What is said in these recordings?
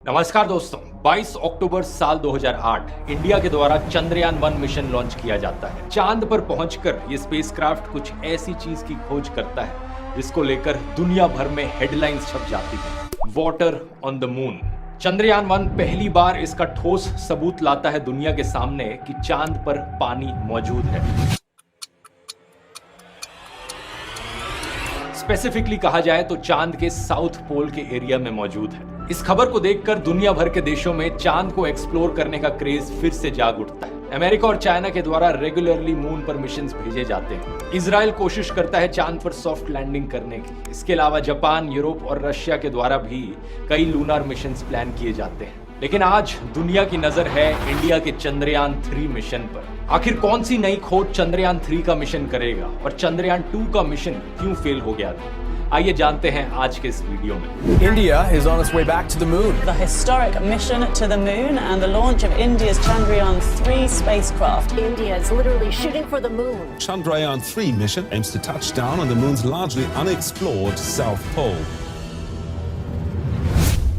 नमस्कार दोस्तों, 22 अक्टूबर साल 2008 इंडिया के द्वारा चंद्रयान 1 मिशन लॉन्च किया जाता है। चांद पर पहुंचकर ये स्पेसक्राफ्ट कुछ ऐसी चीज की खोज करता है जिसको लेकर दुनिया भर में हेडलाइंस छप जाती है। Water on the moon. Chandrayaan 1 पहली बार इसका ठोस सबूत लाता है दुनिया के सामने कि चांद पर पानी मौजूद है। स्पेसिफिकली कहा जाए तो चांद के साउथ पोल के एरिया में मौजूद है। इस खबर को देखकर दुनिया भर के देशों में चांद को एक्सप्लोर करने का क्रेज फिर से जाग उठता है। अमेरिका और चाइना के द्वारा रेगुलरली मून पर मिशंस भेजे जाते हैं। इजराइल कोशिश करता है चांद पर सॉफ्ट लैंडिंग करने की। इसके अलावा जापान, यूरोप और रशिया के द्वारा भी कई लूनार मिशंस प्लान किए जाते हैं। लेकिन आज दुनिया की नजर है इंडिया के चंद्रयान 3 मिशन पर। आखिर कौन सी नई खोज चंद्रयान 3 का मिशन करेगा और चंद्रयान 2 का मिशन क्यों फेल हो गया था? आइए जानते हैं आज के इस वीडियो में। India is on its way back to the moon. The historic mission to the moon and the launch of India's Chandrayaan 3 spacecraft. India is literally shooting for the moon. Chandrayaan 3 mission aims to touch down on the moon's largely unexplored south pole.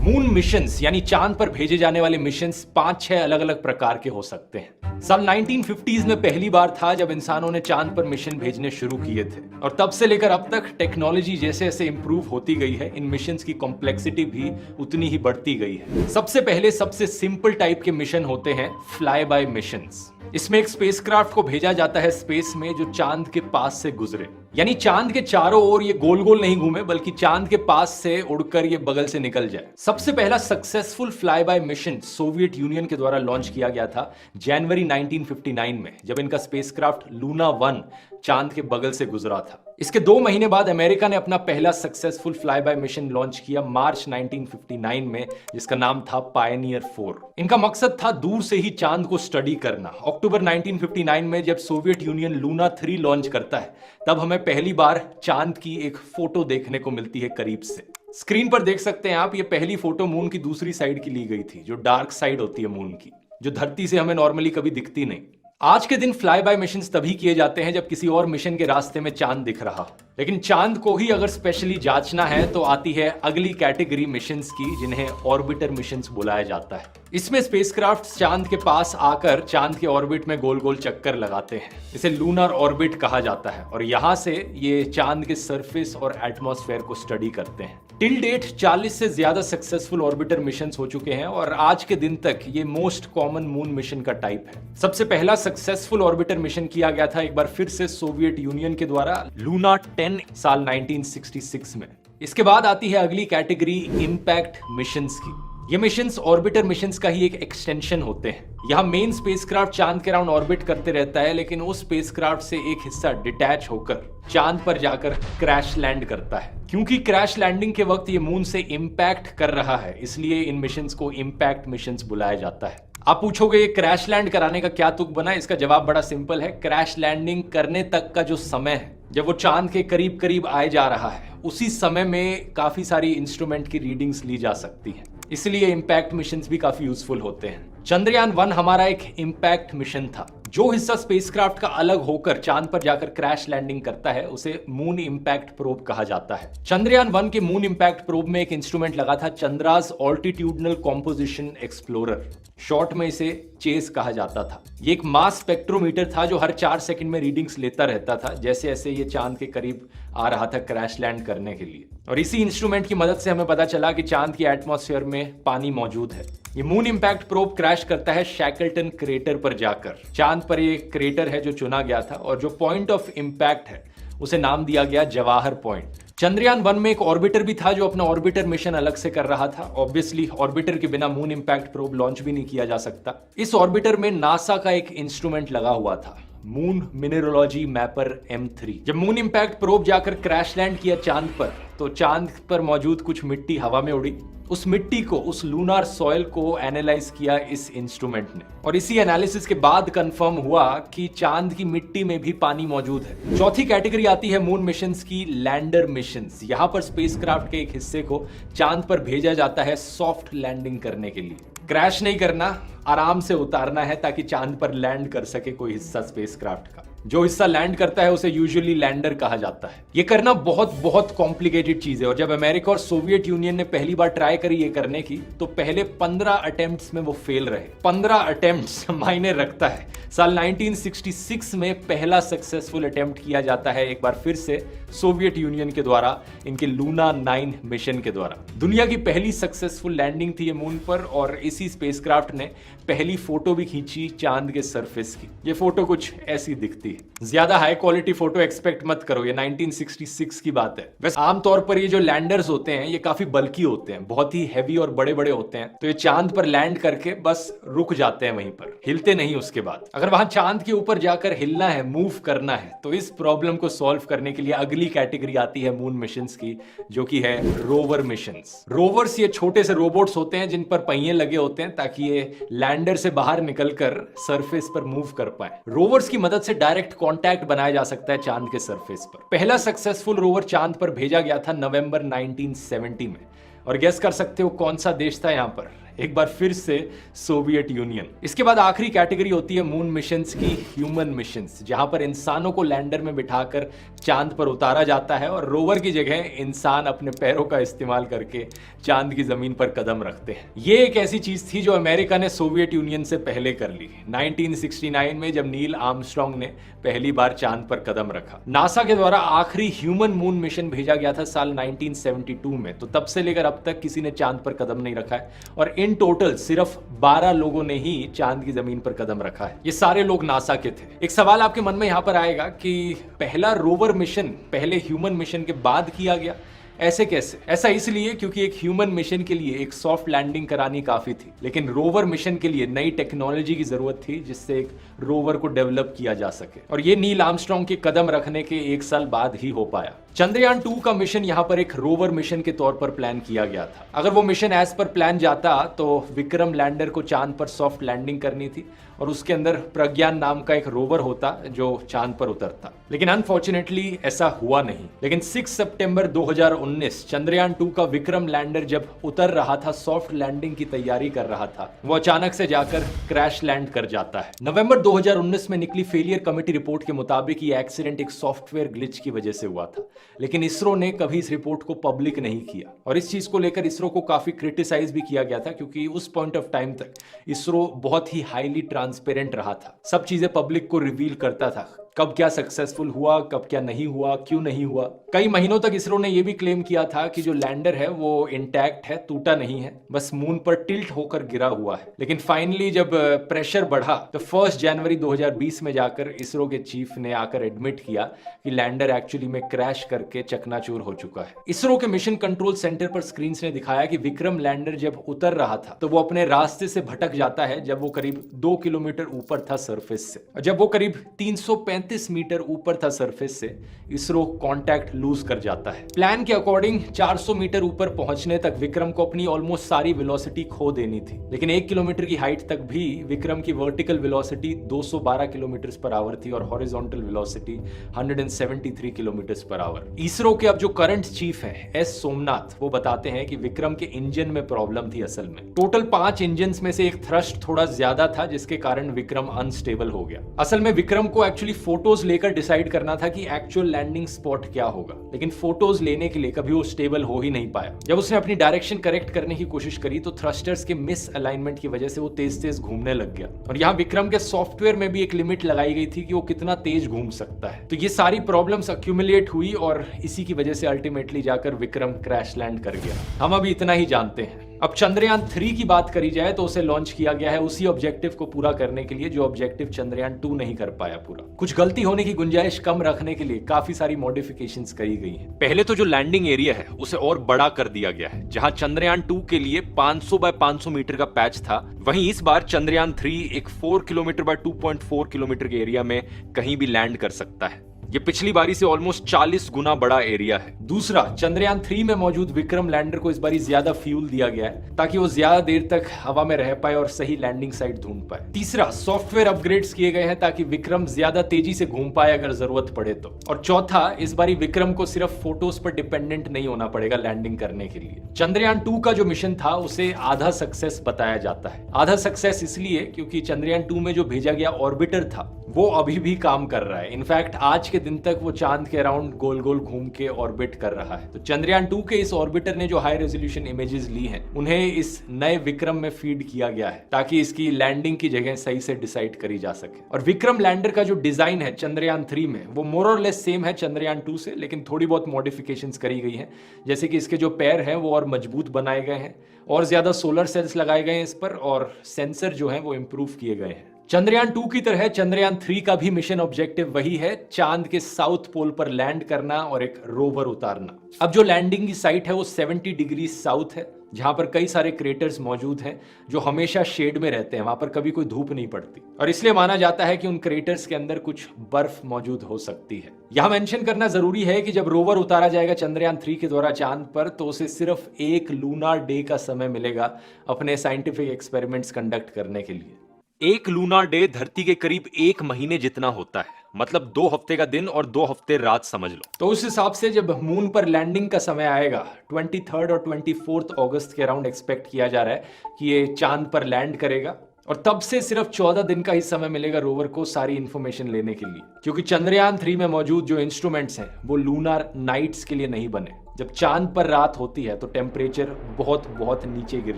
Moon missions यानी चांद पर भेजे जाने वाले missions 5-6 अलग-अलग प्रकार के हो सकते हैं। साल 1950s में पहली बार था जब इंसानों ने चांद पर मिशन भेजने शुरू किए थे और तब से लेकर अब तक टेक्नोलॉजी जैसे जैसे इंप्रूव होती गई है, इन मिशंस की कॉम्प्लेक्सिटी भी उतनी ही बढ़ती गई है। सबसे पहले सबसे सिंपल टाइप के मिशन होते हैं फ्लाई बाय मिशंस। इसमें एक स्पेसक्राफ्ट को भेजा जाता है स्पेस में जो चांद के पास से गुजरे, यानी चांद के चारों ओर ये गोल गोल नहीं घूमे बल्कि चांद के पास से उड़कर ये बगल से निकल जाए। सबसे पहला successful fly bye mission Soviet union के द्वारा लॉन्च किया गया था जनवरी 1959 में, जब इनका स्पेसक्राफ्ट लूना 1 चांद के बगल से गुजरा था। इसके 2 महीने बाद अमेरिका ने अपना पहला successful fly bye mission launch किया मार्च 1959 में, जिसका नाम था पायनियर 4। इनका मकसद था दूर से ही चांद को स्टडी करना। अक्टूबर 1959 में जब सोवियत यूनियन लूना 3 लॉन्च करता है तब हमें पहली बार चांद की एक फोटो देखने को मिलती है करीब से। स्क्रीन पर देख सकते हैं आप, ये पहली फोटो मून की दूसरी साइड की ली गई थी, जो डार्क साइड होती है मून की, जो धरती से हमें नॉर्मली कभी दिखती नहीं। आज के दिन फ्लाई बाय मिशंस तभी किए जाते हैं जब किसी और मिशन के रास्ते में चांद दिख रहा हो। लेकिन चांद को ही अगर स्पेशली जांचना है तो आती है अगली कैटेगरी मिशंस की, जिन्हें ऑर्बिटर मिशंस बुलाया जाता है। इसमें स्पेसक्राफ्ट चांद के पास आकर चांद के ऑर्बिट में गोल गोल चक्कर लगाते हैं। इसे लूनर ऑर्बिट कहा जाता है और यहाँ से ये चांद के सरफेस और एटमॉस्फेयर को स्टडी करते हैं। टिल डेट 40 से ज्यादा सक्सेसफुल ऑर्बिटर मिशंस हो चुके हैं और आज के दिन तक ये मोस्ट कॉमन मून मिशन का टाइप है। सबसे पहला सक्सेसफुल ऑर्बिटर मिशन किया गया था एक बार फिर से सोवियत यूनियन के द्वारा लूना 10 साल 1966 में। इसके बाद आती है अगली कैटेगरी इंपैक्ट मिशंस की। ये मिशंस ऑर्बिटर मिशंस का ही एक एक्सटेंशन होते हैं। यहाँ मेन स्पेसक्राफ्ट चांद के अराउंड ऑर्बिट करते रहता है, लेकिन उस स्पेसक्राफ्ट से एक हिस्सा डिटैच होकर चांद पर जाकर क्रैश लैंड करता है। क्योंकि क्रैश लैंडिंग के वक्त ये मून से इंपैक्ट कर रहा है, इसलिए इन मिशंस को इंपैक्ट मिशंस बुलाया जाता है। आप पूछोगे ये क्रैश लैंड कराने का क्या तुक बना? इसका जवाब बड़ा सिंपल है। क्रैश लैंडिंग करने तक का जो समय है, जब वो चांद के करीब करीब आए जा रहा है, उसी समय में काफी सारी इंस्ट्रूमेंट की रीडिंग्स ली जा सकती हैं। इसलिए इंपैक्ट मिशंस भी काफी यूजफुल होते हैं। चंद्रयान 1 हमारा एक इंपैक्ट मिशन था। जो हिस्सा स्पेसक्राफ्ट का अलग होकर चांद पर जाकर क्रैश लैंडिंग करता है उसे मून इंपैक्ट प्रोब कहा जाता है। चंद्रयान 1 के मून इंपैक्ट प्रोब में एक इंस्ट्रूमेंट लगा था Chandra's altitudinal composition explorer, short में इसे चेस कहा जाता था। ये एक मास स्पेक्ट्रोमीटर था जो हर 4 सेकंड में रीडिंग्स लेता रहता था जैसे जैसे ये चांद के करीब आ रहा था क्रैश लैंड करने के लिए। और इसी इंस्ट्रूमेंट की मदद से हमें पता चला कि चांद की एटमॉस्फेयर में पानी मौजूद है। ये मून इंपैक्ट प्रोब क्रैश करता है शैकल्टन क्रेटर पर जाकर। चांद पर ये क्रेटर है जो चुना गया था और जो पॉइंट ऑफ इंपैक्ट है उसे नाम दिया गया जवाहर पॉइंट। चंद्रयान 1 में एक ऑर्बिटर भी था जो अपना ऑर्बिटर मिशन अलग से कर रहा था। ऑब्वियसली ऑर्बिटर के बिना मून इंपैक्ट प्रोब लॉन्च भी नहीं किया जा सकता। इस ऑर्बिटर में नासा का एक इंस्ट्रूमेंट लगा हुआ था, मून मिनरोलॉजी मैपर M3। जब मून इंपैक्ट प्रोब जाकर क्रैश लैंड किया चांद पर, तो चांद पर मौजूद कुछ मिट्टी हवा में उड़ी। उस मिट्टी को, उस लूनार सॉइल को एनालाइज किया इस इंस्ट्रूमेंट ने और इसी एनालिसिस के बाद कंफर्म हुआ कि चांद की मिट्टी में भी पानी मौजूद है। चौथी कैटेगरी आती है मून मिशंस की, लैंडर मिशंस। यहाँ पर स्पेसक्राफ्ट के एक हिस्से को चांद पर भेजा जाता है सॉफ्ट लैंडिंग करने के लिए। क्रैश नहीं करना, आराम से उतारना है ताकि चांद पर लैंड कर सके कोई हिस्सा स्पेसक्राफ्ट का। जो हिस्सा लैंड करता है उसे यूजुअली लैंडर कहा जाता है। ये करना बहुत बहुत कॉम्प्लिकेटेड चीज है और जब अमेरिका और सोवियत यूनियन ने पहली बार ट्राई करी ये करने की तो पहले 15 अटेम्प्ट्स में वो फेल रहे। 15 अटेम्प्ट्स मायने रखता है। साल 1966 में पहला सक्सेसफुल अटेम्प्ट किया जाता है एक बार फिर से सोवियत यूनियन के द्वारा, इनके लूना 9 मिशन के द्वारा। दुनिया की पहली सक्सेसफुल लैंडिंग थी ये मून पर और इसी स्पेसक्राफ्ट ने पहली फोटो भी खींची चांद के सरफेस की। ये फोटो कुछ ऐसी दिखती है। ज्यादा हाई क्वालिटी फोटो एक्सपेक्ट मत करो, ये 1966 की बात है। वैसे आमतौर पर ये जो लैंडर्स होते हैं ये काफी बल्की होते हैं, बहुत ही हैवी और बड़े बड़े होते हैं, तो ये चांद पर लैंड करके बस रुक जाते हैं वहीं पर, हिलते नहीं उसके बाद। अगर वहां चांद के ऊपर जाकर हिलना है, मूव करना है, तो इस प्रॉब्लम को सॉल्व करने के लिए अगली कैटेगरी आती है मून मिशंस की, जो कि है रोवर मिशंस। रोवर्स ये छोटे से रोबोट्स होते हैं जिन पर पहिए लगे होते हैं ताकि ये लैंडर से बाहर निकलकर सरफेस पर मूव कर पाए। रोवर्स की मदद से डायरेक्ट कांटेक्ट बनाया जा सकता है चांद के सरफेस पर। पहला सक्सेसफुल रोवर चांद पर भेजा गया था नवंबर 1970 में और गेस कर सकते हो कौन सा देश था यहां पर? एक बार फिर से सोवियत यूनियन। इसके बाद आखिरी कैटेगरी होती है मून मिशंस की, ह्यूमन मिशंस, जहां पर इंसानों को लैंडर में बिठाकर चांद पर उतारा जाता है और रोवर की जगह इंसान अपने पैरों का इस्तेमाल करके चांद की जमीन पर कदम रखते हैं। ये एक ऐसी चीज थी जो अमेरिका ने सोवियत यूनियन से पहले कर ली 1969 में, जब नील आर्मस्ट्रांग ने पहली बार चांद पर कदम रखा। नासा के द्वारा आखिरी ह्यूमन मून मिशन भेजा गया था साल 1972 में, तो तब से लेकर अब तक किसी ने चांद पर कदम नहीं रखा है और इन टोटल सिर्फ 12 लोगों ने ही चांद की जमीन पर कदम रखा है। ये सारे लोग नासा के थे। एक सवाल आपके मन में यहां पर आएगा कि पहला रोवर मिशन पहले ह्यूमन मिशन के बाद किया गया, ऐसे कैसे? ऐसा इसलिए क्योंकि एक ह्यूमन मिशन के लिए एक सॉफ्ट लैंडिंग करानी काफी थी, लेकिन रोवर मिशन के लिए नई टेक्नोलॉजी की जरूरत थी जिससे एक रोवर को डेवलप किया जा सके, और ये नील आर्मस्ट्रांग के कदम रखने के 1 साल बाद ही हो पाया। चंद्रयान 2 का मिशन यहां पर एक रोवर मिशन के तौर पर प्लान किया गया था। अगर वो मिशन एज पर प्लान जाता तो विक्रम लैंडर को चांद पर सॉफ्ट लैंडिंग करनी थी और उसके अंदर प्रज्ञान नाम का एक रोवर होता जो चांद पर उतरता, लेकिन अनफॉर्चुनेटली ऐसा हुआ नहीं। लेकिन 6 सितंबर 2019 चंद्रयान 2 का विक्रम लैंडर जब उतर रहा था, सॉफ्ट लैंडिंग की तैयारी कर रहा था, वो अचानक से जाकर क्रैश लैंड कर जाता है। नवंबर 2019 में निकली फेलियर कमेटी रिपोर्ट के मुताबिक ये एक्सीडेंट एक सॉफ्टवेयर ग्लिच की वजह से हुआ था, लेकिन इसरो ने कभी इस रिपोर्ट को पब्लिक नहीं किया और इस चीज को लेकर इसरो को काफी क्रिटिसाइज भी किया गया था, क्योंकि उस पॉइंट ऑफ टाइम तक इसरो बहुत ही हाईली ट्रांसपेरेंट रहा था, सब चीजें पब्लिक को रिवील करता था, कब क्या सक्सेसफुल हुआ, कब क्या नहीं हुआ, क्यों नहीं हुआ। कई महीनों तक इसरो ने यह भी क्लेम किया था कि जो लैंडर है वो इंटैक्ट है, टूटा नहीं है, बस मून पर टिल्ट होकर गिरा हुआ है। लेकिन फाइनली जब प्रेशर बढ़ा तो 1 जनवरी 2020 में जाकर इसरो के चीफ ने आकर एडमिट किया कि लैंडर एक्चुअली में क्रैश करके चकनाचूर हो चुका है। इसरो के मिशन कंट्रोल सेंटर पर स्क्रीन ने दिखाया कि विक्रम लैंडर जब उतर रहा था तो वो अपने रास्ते से भटक जाता है जब वो करीब 2 किलोमीटर ऊपर था सरफेस से, और जब वो करीब 335 मीटर ऊपर था सरफेस से, इसरो कांटेक्ट लूज कर जाता है। प्लान के अकॉर्डिंग 400 मीटर ऊपर पहुंचने तक विक्रम को अपनी ऑलमोस्ट सारी वेलोसिटी खो देनी थी, लेकिन 1 किलोमीटर की हाइट तक भी विक्रम की vertical velocity 212 kilometre per hour थी और horizontal velocity 173 kilometre per hour. ISRO के अब जो करंट चीफ है एस सोमनाथ, वो बताते हैं कि विक्रम के इंजन में प्रॉब्लम थी। असल में टोटल 5 इंजन में से एक थ्रस्ट थोड़ा ज्यादा था जिसके कारण विक्रम अनस्टेबल हो गया। असल में विक्रम को एक्चुअली फोटोज लेकर डिसाइड करना था कि एक्चुअल लैंडिंग स्पॉट क्या होगा, लेकिन फोटोज लेने के लिए कभी वो स्टेबल हो ही नहीं पाया। जब उसने अपनी डायरेक्शन करेक्ट करने की कोशिश करी तो थ्रस्टर्स के मिस अलाइनमेंट की वजह से वो तेज तेज घूमने लग गया, और यहाँ विक्रम के सॉफ्टवेयर में भी एक लिमिट लगाई गई थी कि वो कितना तेज घूम सकता है। तो ये सारी प्रॉब्लम्स अक्यूमुलेट हुई और इसी की वजह से अल्टीमेटली जाकर विक्रम क्रैश लैंड कर गया। हम अभी इतना ही जानते हैं। अब चंद्रयान 3 की बात करी जाए तो उसे लॉन्च किया गया है उसी ऑब्जेक्टिव को पूरा करने के लिए जो ऑब्जेक्टिव चंद्रयान 2 नहीं कर पाया पूरा। कुछ गलती होने की गुंजाइश कम रखने के लिए काफी सारी मॉडिफिकेशंस करी गई हैं। पहले तो जो लैंडिंग एरिया है उसे और बड़ा कर दिया गया है। जहां चंद्रयान 2 के लिए 500 बाय 500 मीटर का पैच था, वहीं इस बार चंद्रयान 3 एक 4 किलोमीटर बाय 2.4 किलोमीटर के एरिया में कहीं भी लैंड कर सकता है। ये पिछली बारी से ऑलमोस्ट 40 गुना बड़ा एरिया है। दूसरा, चंद्रयान 3 में मौजूद विक्रम लैंडर को इस बारी ज्यादा फ्यूल दिया गया है ताकि वो ज्यादा देर तक हवा में रह पाए और सही लैंडिंग साइट ढूंढ पाए। तीसरा, सॉफ्टवेयर अपग्रेड्स किए गए हैं ताकि विक्रम ज्यादा तेजी से घूम पाए अगर जरूरत पड़े तो। और चौथा, इस बारी विक्रम को सिर्फ फोटोज पर डिपेंडेंट नहीं होना पड़ेगा लैंडिंग करने के लिए। चंद्रयान 2 का जो मिशन था उसे आधा सक्सेस बताया जाता है। आधा सक्सेस इसलिए क्योंकि चंद्रयान 2 में जो भेजा गया ऑर्बिटर था वो अभी भी काम कर रहा है। इनफैक्ट आज के दिन तक वो चांद के अराउंड गोल गोल घूम के ऑर्बिट कर रहा है। तो चंद्रयान 2 के इस ऑर्बिटर ने जो हाई रेजोल्यूशन इमेजेस ली हैं उन्हें इस नए विक्रम में फीड किया गया है ताकि इसकी लैंडिंग की जगह सही से डिसाइड करी जा सके। और विक्रम लैंडर का जो डिजाइन है चंद्रयान 3 में वो मोर और लेस सेम है चंद्रयान 2 से, लेकिन थोड़ी बहुत मॉडिफिकेशंस करी गई हैं। जैसे कि इसके जो पैर हैं वो और मजबूत बनाए गए हैं और ज्यादा सोलर सेल्स लगाए गए हैं इस पर, और सेंसर जो है वो इंप्रूव किए गए हैं। चंद्रयान 2 की तरह चंद्रयान 3 का भी मिशन ऑब्जेक्टिव वही है, चांद के साउथ पोल पर लैंड करना और एक रोवर उतारना। अब जो लैंडिंग की साइट है वो 70 डिग्री साउथ है, जहां पर कई सारे क्रेटर्स मौजूद हैं जो हमेशा शेड में रहते हैं, वहां पर कभी कोई धूप नहीं पड़ती और इसलिए माना जाता है कि उन क्रेटर्स के अंदर कुछ बर्फ मौजूद हो सकती है। यहां मेंशन करना जरूरी है कि जब रोवर उतारा जाएगा चंद्रयान 3 के द्वारा चांद पर तो उसे सिर्फ एक लूनार डे का समय मिलेगा अपने साइंटिफिक एक्सपेरिमेंट्स कंडक्ट करने के लिए। एक लूनार डे धरती के करीब 1 महीने जितना होता है, मतलब 2 हफ्ते का दिन और 2 हफ्ते रात समझ लो। तो उस हिसाब से जब मून पर लैंडिंग का समय आएगा 23 और 24 अगस्त के अराउंड एक्सपेक्ट किया जा रहा है कि ये चांद पर लैंड करेगा और तब से सिर्फ 14 दिन का ही समय मिलेगा रोवर को सारी इंफॉर्मेशन लेने के लिए, क्योंकि चंद्रयान 3 में मौजूद जो इंस्ट्रूमेंट्स हैं वो लूनार नाइट्स के लिए नहीं बने। जब चांद पर रात होती है तो टेम्परेचर बहुत बहुत नीचे गिर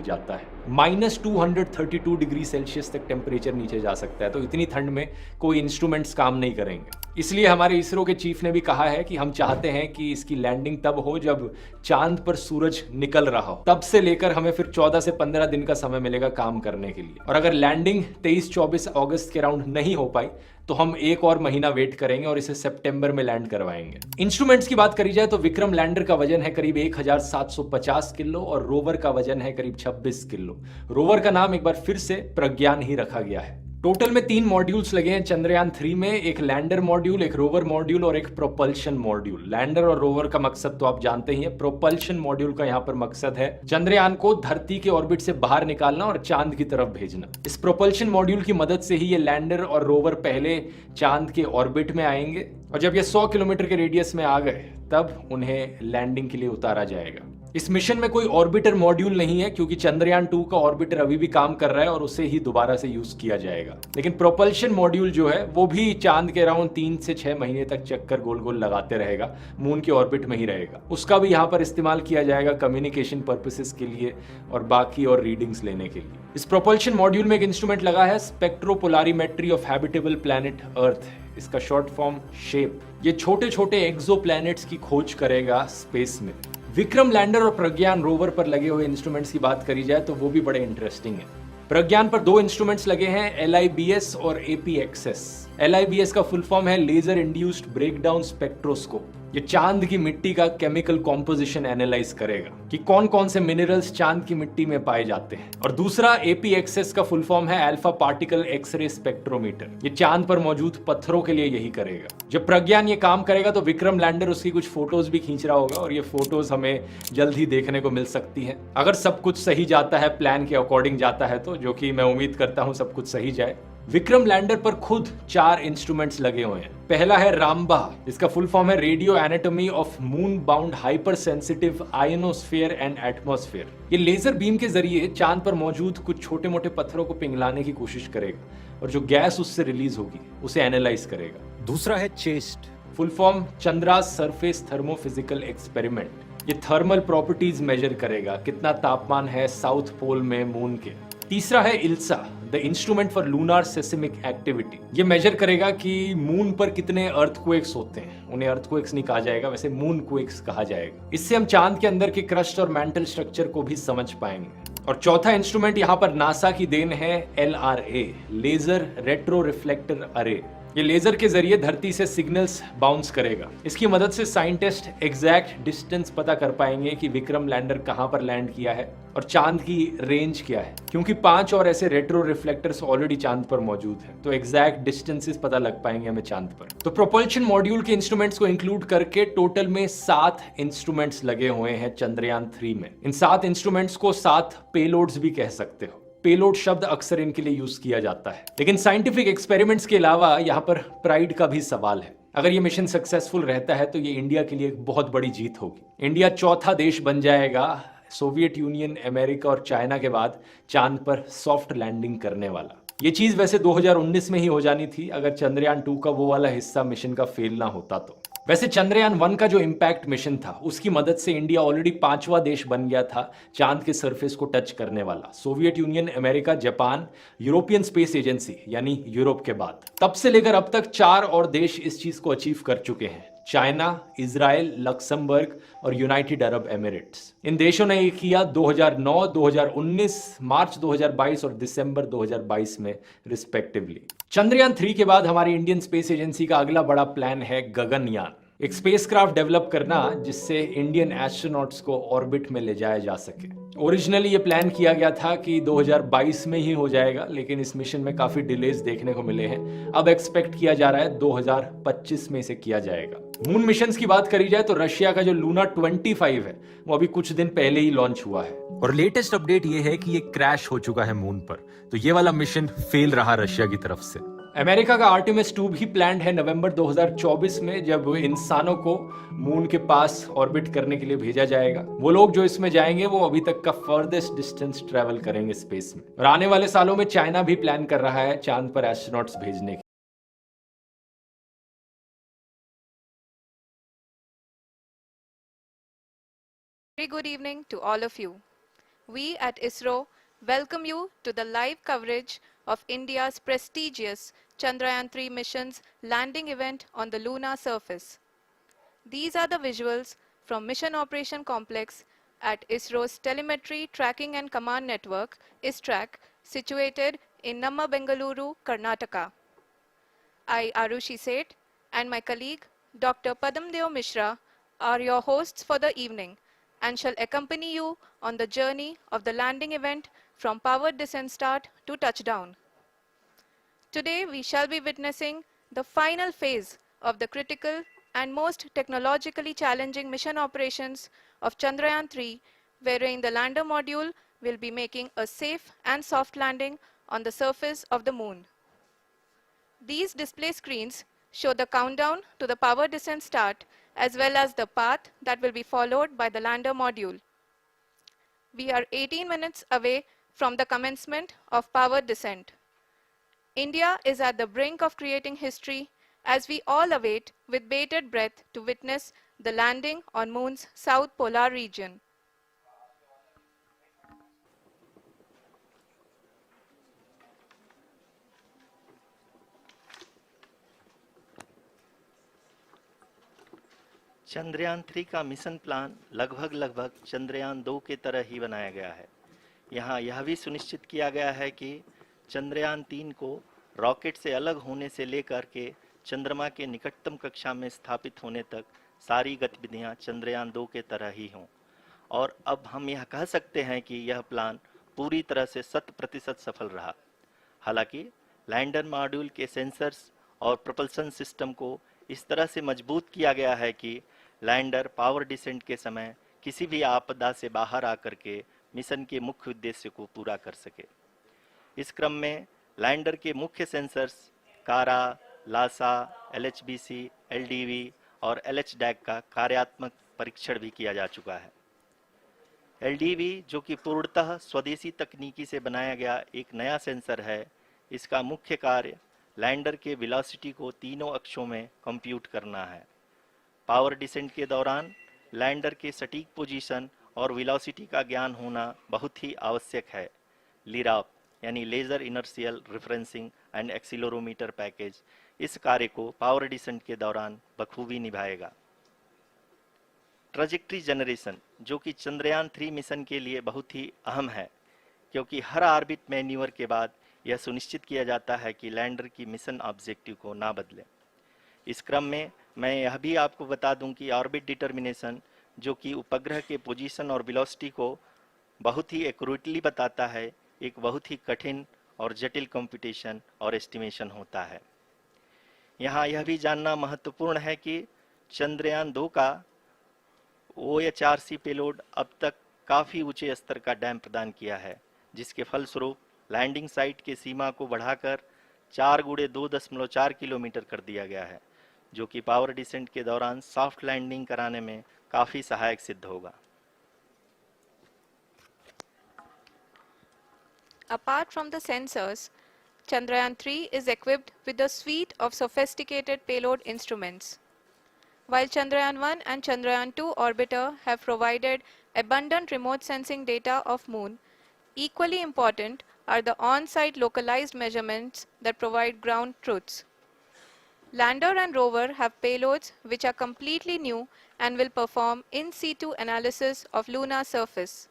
जाता है, -232 डिग्री सेल्सियस तक टेम्परेचर नीचे जा सकता है। तो इतनी ठंड में कोई इंस्ट्रूमेंट्स काम नहीं करेंगे। इसलिए हमारे इसरो के चीफ ने भी कहा है कि हम चाहते हैं कि इसकी लैंडिंग तब हो जब चांद पर सूरज निकल रहा हो, तब से लेकर हमें फिर 14 से 15 दिन का समय मिलेगा काम करने के लिए। और अगर लैंडिंग 23-24 अगस्त के अराउंड नहीं हो पाई तो हम एक और महीना वेट करेंगे और इसे सितंबर में लैंड करवाएंगे। इंस्ट्रूमेंट्स की बात करी जाए तो विक्रम लैंडर का वजन है करीब 1750 किलो और रोवर का वजन है करीब 26 किलो। रोवर का नाम एक बार फिर से प्रज्ञान ही रखा गया है। टोटल में 3 मॉड्यूल्स लगे हैं चंद्रयान 3 में, एक लैंडर मॉड्यूल, एक रोवर मॉड्यूल और एक प्रोपल्शन मॉड्यूल। लैंडर और रोवर का मकसद तो आप जानते ही हैं। प्रोपल्शन मॉड्यूल का यहाँ पर मकसद है चंद्रयान को धरती के ऑर्बिट से बाहर निकालना और चांद की तरफ भेजना। इस प्रोपल्शन मॉड्यूल की मदद से ही ये लैंडर और रोवर पहले चांद के ऑर्बिट में आएंगे और जब ये 100 किलोमीटर के रेडियस में आ गए तब उन्हें लैंडिंग के लिए उतारा जाएगा। इस मिशन में कोई ऑर्बिटर मॉड्यूल नहीं है क्योंकि चंद्रयान 2 का ऑर्बिटर अभी भी काम कर रहा है और उसे ही दोबारा से यूज किया जाएगा। लेकिन प्रोपल्शन मॉड्यूल जो है वो भी चांद के अराउंड 3 से 6 महीने तक चक्कर गोल गोल लगाते रहेगा, मून के ऑर्बिट में ही रहेगा। उसका भी यहाँ पर इस्तेमाल किया जाएगा कम्युनिकेशन पर्पसेस के लिए और बाकी और रीडिंग्स लेने के लिए। इस प्रोपल्शन मॉड्यूल में एक इंस्ट्रूमेंट लगा है स्पेक्ट्रोपोलारीमेट्री ऑफ हैबिटेबल प्लैनेट अर्थ, इसका शॉर्ट फॉर्म शेप। ये छोटे छोटे एक्सो प्लैनेट्स की खोज करेगा स्पेस में। विक्रम लैंडर और प्रज्ञान रोवर पर लगे हुए इंस्ट्रूमेंट्स की बात करी जाए तो वो भी बड़े इंटरेस्टिंग है। प्रज्ञान पर 2 इंस्ट्रूमेंट्स लगे हैं, LIBS और APXS। LIBS का फुल फॉर्म है लेजर इंड्यूस्ड ब्रेकडाउन स्पेक्ट्रोस्कोप। ये चांद की मिट्टी का केमिकल कॉम्पोजिशन एनालाइज करेगा कि कौन कौन से मिनरल्स चांद की मिट्टी में पाए जाते हैं। और दूसरा APXS का फुल फॉर्म है अल्फा पार्टिकल एक्सरे स्पेक्ट्रोमीटर। ये चांद पर मौजूद पत्थरों के लिए यही करेगा। जब प्रज्ञान ये काम करेगा तो विक्रम लैंडर उसकी कुछ फोटोज भी खींच रहा होगा और ये फोटोज हमें जल्द ही देखने को मिल सकती हैं, अगर सब कुछ सही जाता है, प्लान के अकॉर्डिंग जाता है तो, जो कि मैं उम्मीद करता हूं सब कुछ सही जाए। विक्रम लैंडर पर खुद 4 इंस्ट्रूमेंट्स लगे हुए हैं। पहला है रामबा, इसका फुल फॉर्म है radio anatomy of moon bound hyper sensitive ionosphere and atmosphere. ये लेजर बीम के जरिए चांद पर मौजूद कुछ छोटे मोटे पत्थरों को पिघलाने की कोशिश करेगा और जो गैस उससे रिलीज होगी उसे एनालाइज करेगा। दूसरा है chest, full form Chandra's surface thermophysical experiment. ये थर्मल प्रॉपर्टीज मेजर करेगा, कितना तापमान है साउथ पोल में मून के। तीसरा है ILSA, the instrument for lunar seismic activity. ये मेजर करेगा कि मून पर कितने अर्थक्वेक्स होते हैं, उन्हें अर्थक्वेक्स नहीं कहा जाएगा, वैसे मून क्वेक्स कहा जाएगा। इससे हम चांद के अंदर के क्रस्ट और मैंटल स्ट्रक्चर को भी समझ पाएंगे। और चौथा इंस्ट्रूमेंट यहाँ पर नासा की देन है LRA, लेजर रेट्रो रिफ्लेक्टर अरे। ये लेजर के जरिए धरती से सिग्नल्स बाउंस करेगा। इसकी मदद से साइंटिस्ट एग्जैक्ट डिस्टेंस पता कर पाएंगे कि विक्रम लैंडर कहां पर लैंड किया है और चांद की रेंज क्या है, क्योंकि 5 और ऐसे रेट्रो रिफ्लेक्टर्स ऑलरेडी चांद पर मौजूद हैं, तो एग्जैक्ट डिस्टेंसेस पता लग पाएंगे हमें चांद पर। तो प्रोपल्शन मॉड्यूल के इंस्ट्रूमेंट्स को इंक्लूड करके टोटल में 7 इंस्ट्रूमेंट्स लगे हुए हैं चंद्रयान 3 में। इन 7 इंस्ट्रूमेंट्स को 7 पेलोड्स भी कह सकते हो। पेलोड शब्द अक्सर इनके लिए यूज किया जाता है, लेकिन साइंटिफिक एक्सपेरिमेंट्स के अलावा यहाँ पर प्राइड का भी सवाल है। अगर ये मिशन सक्सेसफुल रहता है तो ये इंडिया के लिए एक बहुत बड़ी जीत होगी। इंडिया चौथा देश बन जाएगा सोवियत यूनियन, अमेरिका और चाइना के बाद चांद पर सॉफ्ट लैंडिंग करने वाला। ये चीज वैसे 2019 में ही हो जानी थी अगर चंद्रयान 2 का वो वाला हिस्सा मिशन का फेल ना होता तो। वैसे चंद्रयान 1 का जो इंपैक्ट मिशन था उसकी मदद से इंडिया ऑलरेडी 5वां देश बन गया था चांद के सरफेस को टच करने वाला। Soviet union, America, Japan, European space agency यानी यूरोप के बाद। तब से लेकर अब तक 4 और देश इस चीज को अचीव कर चुके हैं: चाइना, इजराइल, लक्समबर्ग और यूनाइटेड अरब एमिरेट्स। इन देशों ने ये किया 2009, 2019, मार्च 2022 और दिसंबर 2022 में रिस्पेक्टिवली। चंद्रयान 3 के बाद हमारी इंडियन स्पेस एजेंसी का अगला बड़ा प्लान है गगनयान, एक स्पेसक्राफ्ट डेवलप करना जिससे इंडियन एस्ट्रोनॉट्स को ऑर्बिट में ले जाया जा सके। ओरिजिनली ये प्लान किया गया था कि 2022 में ही हो जाएगा, लेकिन इस मिशन में काफी डिलेज देखने को मिले हैं। अब एक्सपेक्ट किया जा रहा है 2025 में इसे किया जाएगा। मून मिशंस की बात करी जाए तो रशिया का जो लूना 25 है वो अभी कुछ दिन पहले ही लॉन्च हुआ है और लेटेस्ट अपडेट ये है कि ये क्रैश हो चुका है मून पर। तो ये वाला मिशन फेल रहा रशिया की तरफ से। अमेरिका का आर्टेमिस 2 भी प्लान्ड है नवंबर 2024 में, जब इंसानों को मून के पास ऑर्बिट करने के लिए भेजा जाएगा। वो लोग जो इसमें जाएंगे वो अभी तक का फर्देस्ट डिस्टेंस ट्रेवल करेंगे स्पेस में। और आने वाले सालों में चाइना भी प्लान कर रहा है चांद पर एस्ट्रोनॉट्स भेजने की। Very good evening to all of you. We at ISRO welcome you to the live coverage of India's prestigious Chandrayaan 3 mission's landing event on the lunar surface. These are the visuals from Mission Operation Complex at ISRO's Telemetry Tracking and Command Network, ISTRAC, situated in Namma, Bengaluru, Karnataka. I, Arushi Seth, and my colleague, Dr. Padamdeo Mishra, are your hosts for the evening and shall accompany you on the journey of the landing event from powered descent start to touchdown. Today, we shall be witnessing the final phase of the critical and most technologically challenging mission operations of Chandrayaan 3, wherein the lander module will be making a safe and soft landing on the surface of the moon. These display screens show the countdown to the power descent start as well as the path that will be followed by the lander module. We are 18 minutes away from the commencement of power descent. India is at the brink of creating history as we all await with bated breath to witness the landing on Moon's south polar region. Chandrayaan 3 का mission plan लगभग चंद्रयान 2 के तरह ही बनाया गया है। यहाँ यह भी सुनिश्चित किया गया है कि चंद्रयान 3 को रॉकेट से अलग होने से लेकर के चंद्रमा के निकटतम कक्षा में स्थापित होने तक सारी गतिविधियाँ चंद्रयान 2 के तरह ही हों। और अब हम यह कह सकते हैं कि यह प्लान पूरी तरह से 100% सफल रहा। हालांकि लैंडर मॉड्यूल के सेंसर्स और प्रोपल्सन सिस्टम को इस तरह से मजबूत किया गया है कि लैंडर पावर डिसेंट के समय किसी भी आपदा से बाहर आकर के मिशन के मुख्य उद्देश्य को पूरा कर सके। इस क्रम में लैंडर के मुख्य सेंसर्स कारा, लासा, LHBC, LDV और LHDAC का कार्यात्मक परीक्षण भी किया जा चुका है। LDV जो कि पूर्णतः स्वदेशी तकनीकी से बनाया गया एक नया सेंसर है, इसका मुख्य कार्य लैंडर के वेलोसिटी को तीनों अक्षों में कंप्यूट करना है। पावर डिसेंट के दौरान लैंडर के सटीक पोजीशन और वेलोसिटी का ज्ञान होना बहुत ही आवश्यक है। लिराप यानी laser inertial referencing and accelerometer package इस कार्य को पावर डिसेंट के दौरान बखूबी निभाएगा। ट्रैजेक्टरी जनरेशन जो कि चंद्रयान 3 मिशन के लिए बहुत ही अहम है, क्योंकि हर ऑर्बिट मैन्यूवर के बाद यह सुनिश्चित किया जाता है कि लैंडर की मिशन ऑब्जेक्टिव को ना बदले। इस क्रम में मैं यह भी आपको बता दूं कि ऑर्बिट डिटर्मिनेशन, जो कि उपग्रह के पोजीशन और वेलोसिटी को बहुत ही एक्यूरेटली बताता है, एक बहुत ही कठिन और जटिल कंप्यूटेशन और एस्टिमेशन होता है। यहाँ यह भी जानना महत्वपूर्ण है कि चंद्रयान 2 का OHRC पेलोड अब तक काफ़ी ऊंचे स्तर का डैम प्रदान किया है, जिसके फलस्वरूप लैंडिंग साइट की सीमा को बढ़ाकर 4 गुणे 2.4 किलोमीटर कर दिया गया है, जो कि पावर डिसेंट के दौरान सॉफ्ट लैंडिंग कराने में काफ़ी सहायक सिद्ध होगा। Apart from the sensors, Chandrayaan 3 is equipped with a suite of sophisticated payload instruments. While Chandrayaan 1 and Chandrayaan 2 orbiter have provided abundant remote sensing data of Moon, equally important are the on-site localized measurements that provide ground truths. Lander and rover have payloads which are completely new and will perform in situ analysis of lunar surface.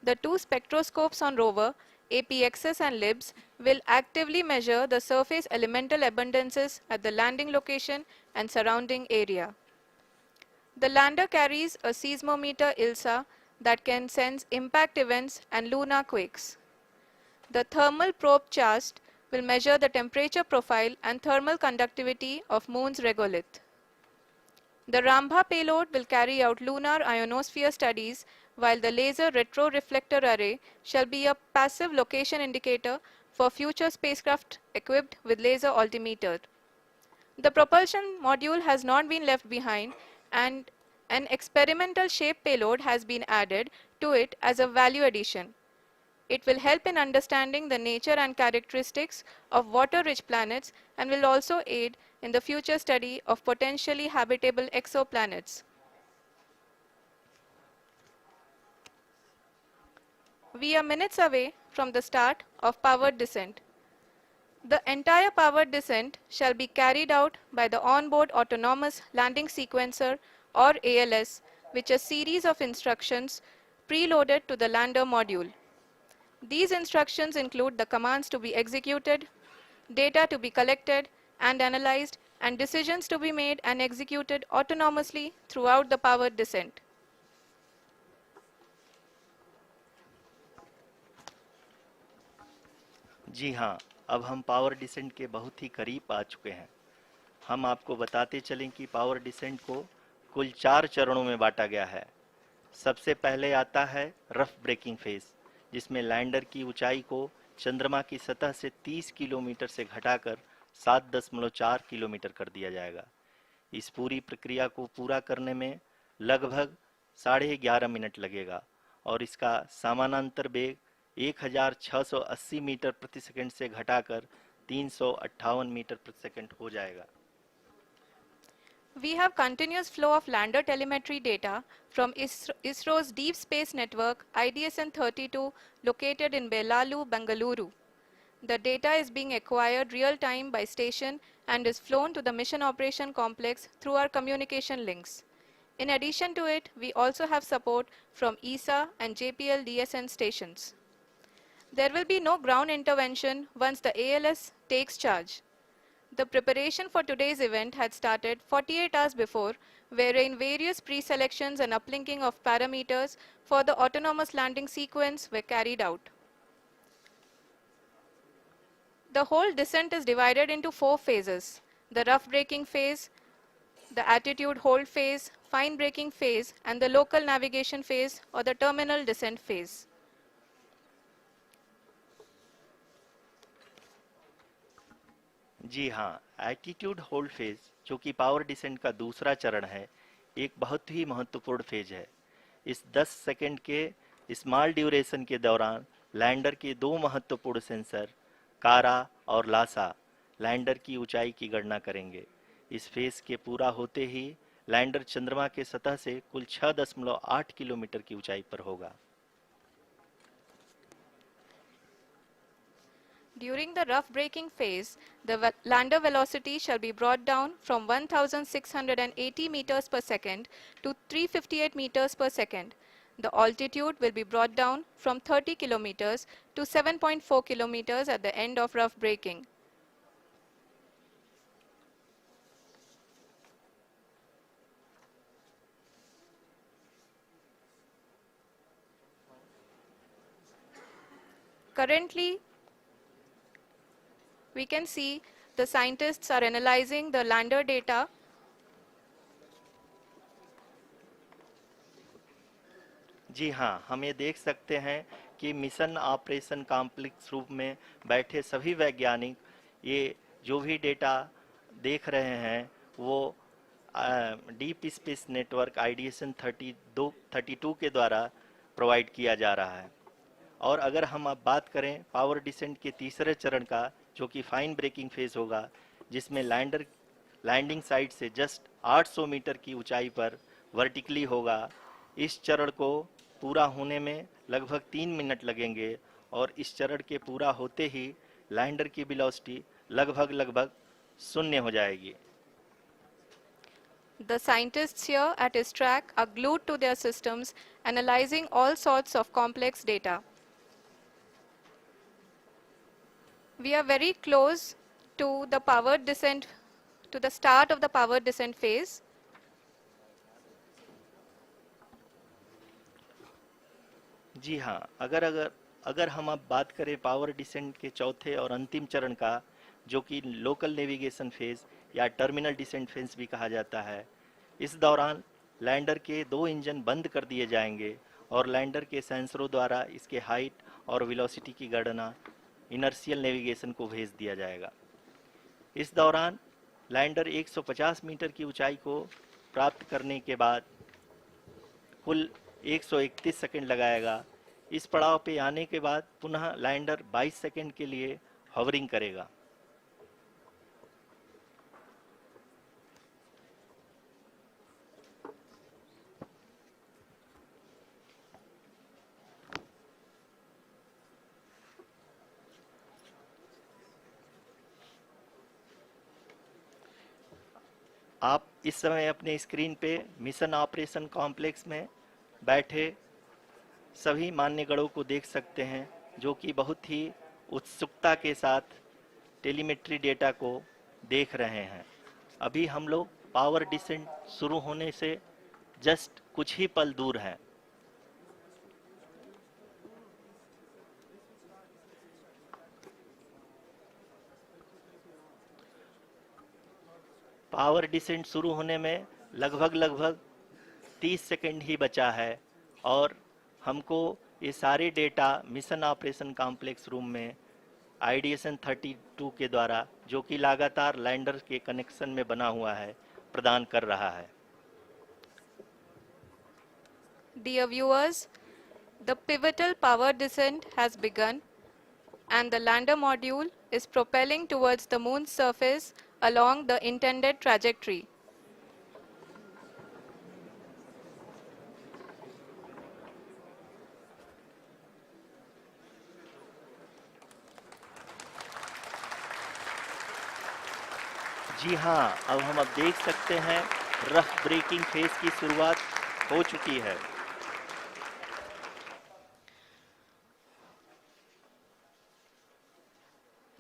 The two spectroscopes on rover, APXS and LIBS, will actively measure the surface elemental abundances at the landing location and surrounding area. The lander carries a seismometer ILSA that can sense impact events and lunar quakes. The thermal probe CHAST will measure the temperature profile and thermal conductivity of Moon's regolith. The Rambha payload will carry out lunar ionosphere studies, while the laser retroreflector array shall be a passive location indicator for future spacecraft equipped with laser altimeter. The propulsion module has not been left behind, and an experimental shape payload has been added to it as a value addition. It will help in understanding the nature and characteristics of water-rich planets and will also aid in the future study of potentially habitable exoplanets. We are minutes away from the start of powered descent. The entire powered descent shall be carried out by the onboard autonomous landing sequencer, or ALS, which is a series of instructions preloaded to the lander module. These instructions include the commands to be executed, data to be collected and analyzed, and decisions to be made and executed autonomously throughout the powered descent. जी हाँ, अब हम power descent के बहुत ही करीब आ चुके हैं। हम आपको बताते चलें कि पावर डिसेंट को कुल 4 चरणों में बांटा गया है। सबसे पहले आता है रफ ब्रेकिंग फेज, जिसमें लैंडर की ऊंचाई को चंद्रमा की सतह से 30 किलोमीटर से घटाकर 7.4 किलोमीटर कर दिया जाएगा। इस पूरी प्रक्रिया को पूरा करने में लगभग 11.5 मिनट लगेगा और इसका समानांतर वेग 1680 मीटर प्रति सेकंड से घटाकर 358 मीटर प्रति सेकंड हो जाएगा। We have continuous flow of lander telemetry data from ISRO's Deep Space Network IDSN-32 located in Belalu, Bengaluru. The data is being acquired real-time by station and is flown to the Mission Operation Complex through our communication links. In addition to it, we also have support from ESA and JPL DSN stations. There will be no ground intervention once the ALS takes charge. The preparation for today's event had started 48 hours before, wherein various pre-selections and uplinking of parameters for the autonomous landing sequence were carried out. The whole descent is divided into 4 phases: the rough braking phase, the attitude hold phase, fine braking phase, and the local navigation phase or the terminal descent phase. जी हाँ, attitude hold phase, जो कि power descent का दूसरा चरण है, एक बहुत ही महत्वपूर्ण फेज है। इस 10 सेकंड के स्मॉल ड्यूरेशन के दौरान लैंडर के 2 महत्वपूर्ण सेंसर कारा और लासा लैंडर की ऊंचाई की गणना करेंगे। इस फेज के पूरा होते ही लैंडर चंद्रमा के सतह से कुल 6.8 किलोमीटर की ऊंचाई पर होगा। During the rough braking phase, the lander velocity shall be brought down from 1680 meters per second to 358 meters per second. The altitude will be brought down from 30 kilometers to 7.4 kilometers at the end of rough braking. Currently, we can see the scientists are analyzing the lander data. जी हाँ, हम ये देख सकते हैं कि mission operation complex रूप में बैठे सभी वैज्ञानिक ये जो भी डेटा देख रहे हैं वो डीप स्पेस नेटवर्क आईडीएसन 32 के द्वारा प्रोवाइड किया जा रहा है। और अगर हम अब बात करें पावर डिसेंट के तीसरे चरण का, जो कि फाइन ब्रेकिंग फेज होगा, जिसमें लैंडिंग साइट से जस्ट 800 मीटर की ऊंचाई पर वर्टिकली होगा। इस चरण को पूरा होने में लगभग 3 मिनट लगेंगे और इस चरण के पूरा होते ही लैंडर की वेलोसिटी लगभग 0 हो जाएगी। The scientists here at ISTRAC are glued to their systems, analyzing all sorts of complex data. We are very close to the powered descent, to the start of the powered descent phase. जी हाँ, अगर हम अब बात करें power descent के चौथे और अंतिम चरण का, जो कि लोकल नेविगेशन फेज या टर्मिनल डिसेंट फेज भी कहा जाता है, इस दौरान लैंडर के 2 इंजन बंद कर दिए जाएंगे और लैंडर के सेंसरों द्वारा इसके हाइट और वेलोसिटी की गणना इनर्शियल नेविगेशन को भेज दिया जाएगा। इस दौरान लैंडर 150 मीटर की ऊंचाई को प्राप्त करने के बाद कुल 131 सेकंड लगाएगा। इस पड़ाव पे आने के बाद पुनः लैंडर 22 सेकंड के लिए हवरिंग करेगा। आप इस समय अपने स्क्रीन पे मिशन ऑपरेशन कॉम्प्लेक्स में बैठे सभी मान्यगणों को देख सकते हैं, जो कि बहुत ही उत्सुकता के साथ टेलीमेट्री डेटा को देख रहे हैं। अभी हम लोग पावर डिसेंट शुरू होने से जस्ट कुछ ही पल दूर हैं। पावर डिसेंट शुरू होने में लगभग 30 सेकंड ही बचा है और हमको ये सारे data mission operation complex room में आईडीएसन 32 के द्वारा, जो कि लगातार लैंडर के कनेक्शन में बना हुआ है, प्रदान कर रहा है। Dear viewers, the pivotal power descent has begun and the lander module is propelling towards the moon's surface along the intended trajectory. जी हाँ, अब हम देख सकते हैं रफ ब्रेकिंग फेज की शुरुआत हो चुकी है।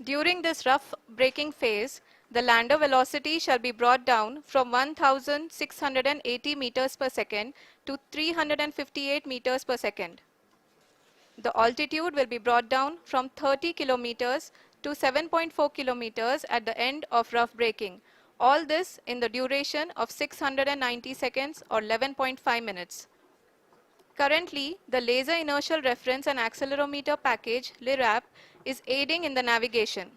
During this rough braking phase, the lander velocity shall be brought down from 1680 meters per second to 358 meters per second. The altitude will be brought down from 30 kilometers to 7.4 kilometers at the end of rough braking. All this in the duration of 690 seconds or 11.5 minutes. Currently, the Laser Inertial Reference and Accelerometer package, LIRAP, is aiding in the navigation.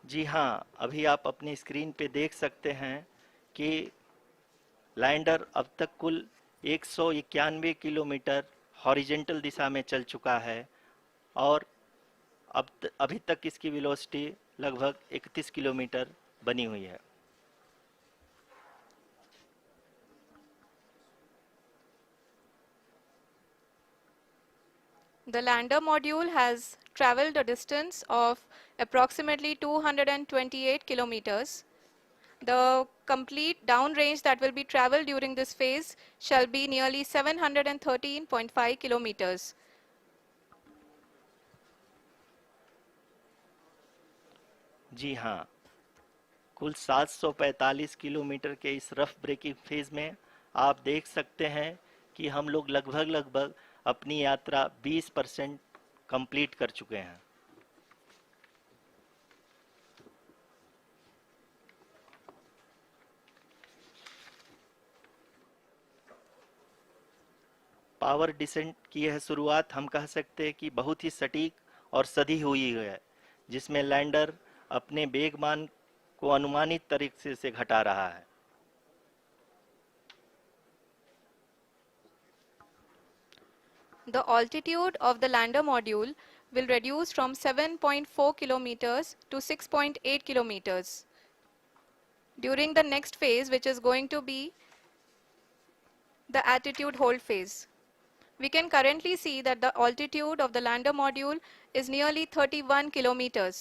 जी हाँ, अभी आप अपनी screen पे देख सकते हैं कि lander अब तक कुल 191 किलोमीटर हॉरिजेंटल दिशा में चल चुका है और अभी तक इसकी वेलोसिटी लगभग 31 किलोमीटर बनी हुई है। The lander module has traveled a distance of approximately 228 kilometers. The complete downrange that will be traveled during this phase shall be nearly 713.5 kilometers. जी हाँ, कुल 745 किलोमीटर के इस रफ ब्रेकिंग फेज में आप देख सकते हैं कि हम लोग लगभग अपनी यात्रा 20% कंप्लीट कर चुके हैं। पावर डिसेंट की यह शुरुआत हम कह सकते हैं कि बहुत ही सटीक और सधी हुई है, जिसमें लैंडर अपने वेगमान को अनुमानित तरीके से घटा रहा है। The altitude of the lander module will reduce from 7.4 kilometers to 6.8 kilometers. During the next phase, which is going to be the attitude hold phase. We can currently see that the altitude of the lander module is nearly 31 kilometers.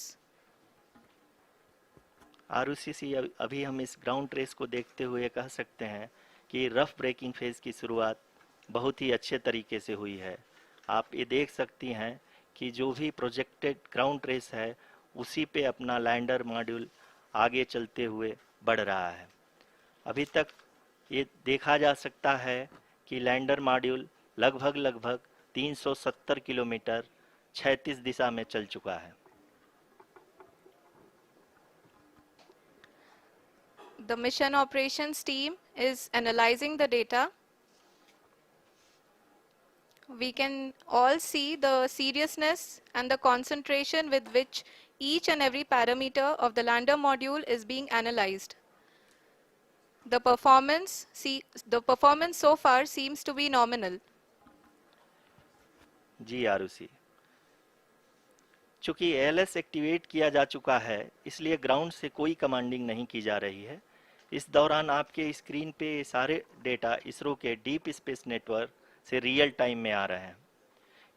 Arushi अभी हम इस ground trace को देखते हुए कह सकते हैं कि रफ ब्रेकिंग फेज की शुरुआत बहुत ही अच्छे तरीके से हुई है। आप ये देख सकती हैं कि जो भी प्रोजेक्टेड ग्राउंड ट्रेस है उसी पे अपना लैंडर मॉड्यूल आगे चलते हुए बढ़ रहा है। अभी तक ये देखा जा सकता है कि लैंडर मॉड्यूल लगभग 370 किलोमीटर क्षैतिज दिशा में चल चुका है। The mission operations team is analyzing the data. We can all see the seriousness and the concentration with which each and every parameter of the lander module is being analyzed. The performance so far seems to be nominal. जी आरुषि, चूंकि ALS activate किया जा चुका है इसलिए ground से कोई commanding नहीं की जा रही है। इस दौरान आपके स्क्रीन पे सारे डेटा इसरो के डीप स्पेस नेटवर्क से रियल टाइम में आ रहे हैं।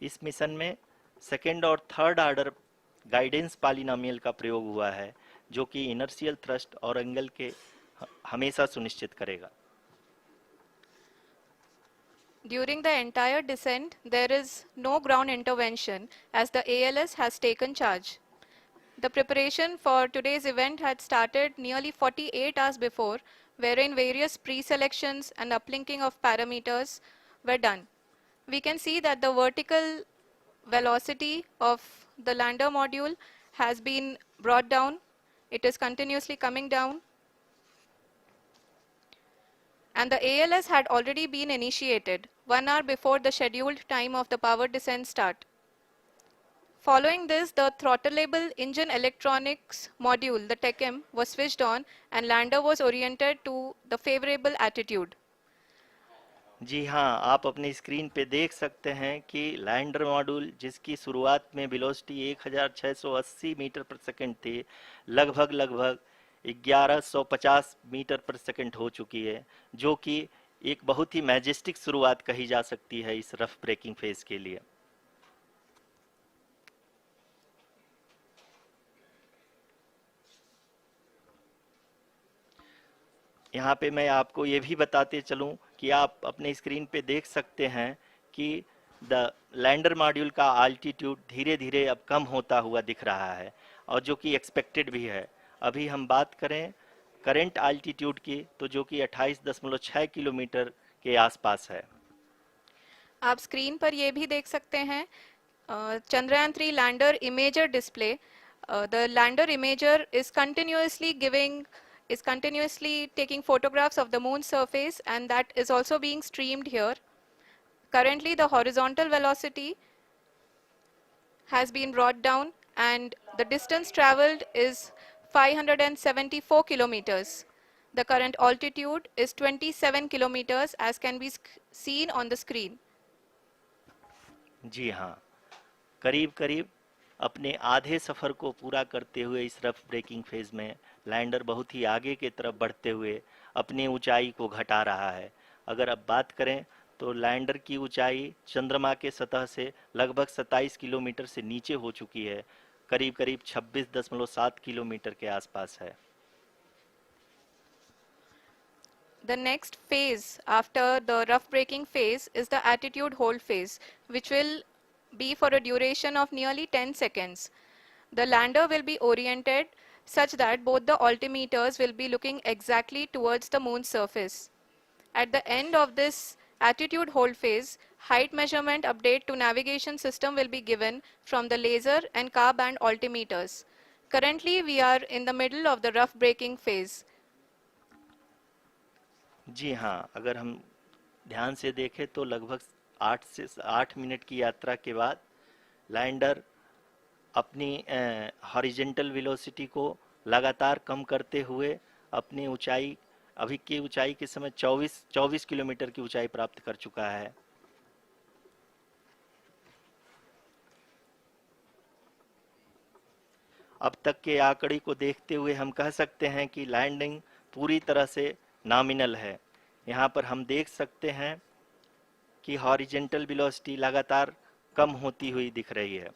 इस मिशन में सेकेंड और थर्ड ऑर्डर गाइडेंस पॉलिनोमियल का प्रयोग हुआ है, जो कि इनर्शियल थ्रस्ट और एंगल के हमेशा सुनिश्चित करेगा। During the entire descent, there is no ground intervention as the ALS has taken charge. The preparation for today's event had started nearly 48 hours before, wherein various pre-selections and uplinking of parameters were done. We can see that the vertical velocity of the lander module has been brought down. It is continuously coming down. And the ALS had already been initiated 1 hour before the scheduled time of the power descent start. Following this, the throttleable engine electronics module, the TECM, was switched on and lander was oriented to the favorable attitude. जी हाँ, आप अपनी screen पे देख सकते हैं कि lander module जिसकी शुरुआत में वेलोसिटी 1680 मीटर पर सेकंड थी, लगभग 1150 मीटर पर सेकंड हो चुकी है, जो कि एक बहुत ही मैजेस्टिक शुरुआत कही जा सकती है इस रफ ब्रेकिंग फेज के लिए। यहाँ पे मैं आपको ये भी बताते चलूँ कि आप अपने स्क्रीन पे देख सकते हैं कि द लैंडर मॉड्यूल का आल्टीट्यूड धीरे धीरे अब कम होता हुआ दिख रहा है, और जो कि एक्सपेक्टेड भी है। अभी हम बात करें करंट आल्टीट्यूड की, तो जो कि 28.6 किलोमीटर के आसपास है। आप स्क्रीन पर ये भी देख सकते हैं Chandrayaan 3 lander imager display. The lander imager is continuously taking photographs of the moon surface, and that is also being streamed here. Currently the horizontal velocity has been brought down and the distance traveled is 574 kilometers. The current altitude is 27 kilometers as can be seen on the screen. जी हाँ, करीब अपने आधे सफ़र को पूरा करते हुए इस rough breaking phase में लैंडर बहुत ही आगे की तरफ बढ़ते हुए अपनी ऊंचाई को घटा रहा है। अगर अब बात करें तो लैंडर की ऊंचाई चंद्रमा के सतह से लगभग 27 किलोमीटर से नीचे हो चुकी है, करीब 26.7 किलोमीटर के आसपास है। The next phase after the rough braking phase is the attitude hold phase, which will be for a duration of nearly 10 seconds. The lander will be oriented such that both the altimeters will be looking exactly towards the moon's surface. At the end of this attitude hold phase, height measurement update to navigation system will be given from the laser and car band altimeters. Currently, we are in the middle of the rough braking phase. जी हाँ, अगर हम ध्यान से देखें तो लगभग 8 minute की यात्रा के बाद लैंडर अपनी हॉरिजेंटल वेलोसिटी को लगातार कम करते हुए अपनी ऊंचाई, अभी की ऊंचाई के समय 24 किलोमीटर की ऊंचाई प्राप्त कर चुका है। अब तक के आंकड़े को देखते हुए हम कह सकते हैं कि लैंडिंग पूरी तरह से नॉमिनल है। यहाँ पर हम देख सकते हैं कि हॉरिजेंटल वेलोसिटी लगातार कम होती हुई दिख रही है।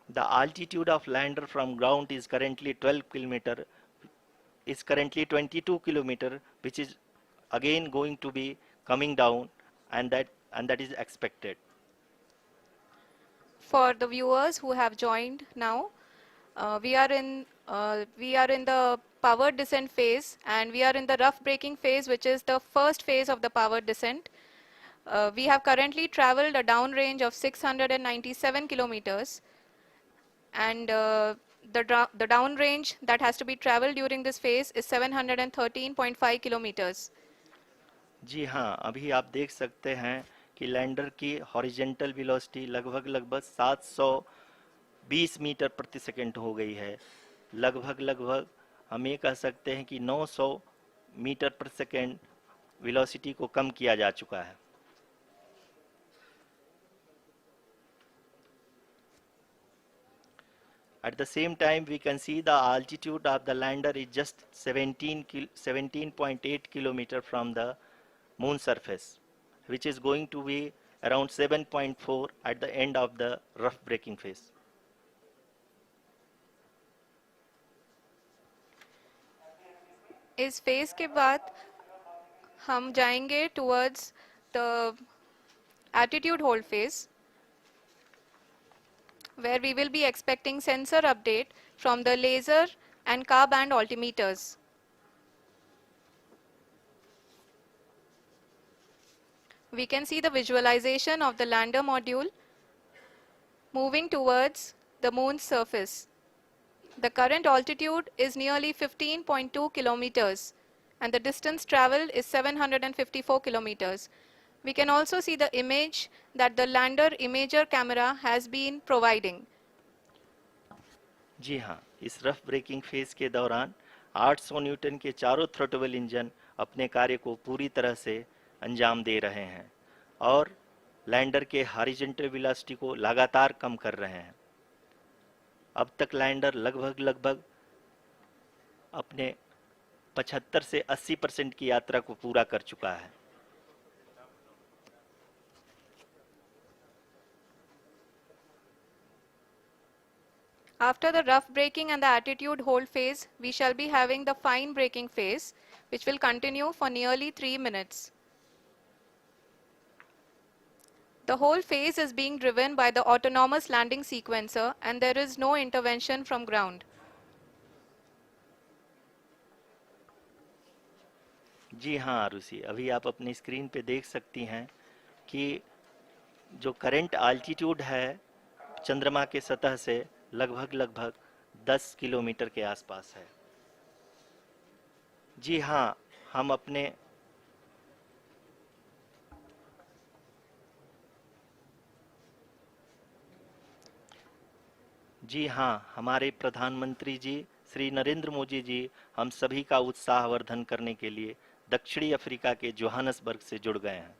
The altitude of lander from ground is currently 22 kilometer, which is again going to be coming down, and that is expected. For the viewers who have joined now, we are in the powered descent phase, and we are in the rough braking phase, which is the first phase of the powered descent. We have currently traveled a downrange of 697 kilometers, and the downrange that has to be traveled during this phase is 713.5 kilometers. जी हाँ, अभी आप देख सकते हैं कि lander की horizontal velocity लगभग 720 metre प्रति सेकंड हो गई है। लगभग हम ये कह सकते हैं कि 900 मीटर प्रति सेकंड वेलोसिटी को कम किया जा चुका है। At the same time, we can see the altitude of the lander is just 17.8 kilometer from the moon surface, which is going to be around 7.4 at the end of the rough braking phase. इस phase के बाद हम जाएंगे towards the attitude hold phase, where we will be expecting sensor update from the laser and car band altimeters. We can see the visualization of the lander module moving towards the moon's surface. The current altitude is nearly 15.2 kilometers, and the distance traveled is 754 kilometers. We can also see the image that the lander imager camera has been providing. जी हाँ, इस rough breaking phase के दौरान 800 Newton के चारों throttle engine अपने कार्य को पूरी तरह से अंजाम दे रहे हैं और लैंडर के हॉरिजॉन्टल वेलोसिटी को लगातार कम कर रहे हैं। अब तक लैंडर लगभग अपने 75 से 80% की यात्रा को पूरा कर चुका है। After the rough braking and the attitude hold phase, we shall be having the fine braking phase, which will continue for nearly 3 minutes. The whole phase is being driven by the autonomous landing sequencer, and there is no intervention from ground. जी हाँ आरुषि, अभी आप अपनी screen पे देख सकती हैं कि जो करंट आल्टीट्यूड है चंद्रमा के सतह से लगभग 10 किलोमीटर के आसपास है। जी हाँ, हम अपने जी हाँ, हमारे प्रधानमंत्री जी श्री नरेंद्र मोदी जी हम सभी का उत्साहवर्धन करने के लिए दक्षिणी अफ्रीका के जोहानसबर्ग से जुड़ गए हैं।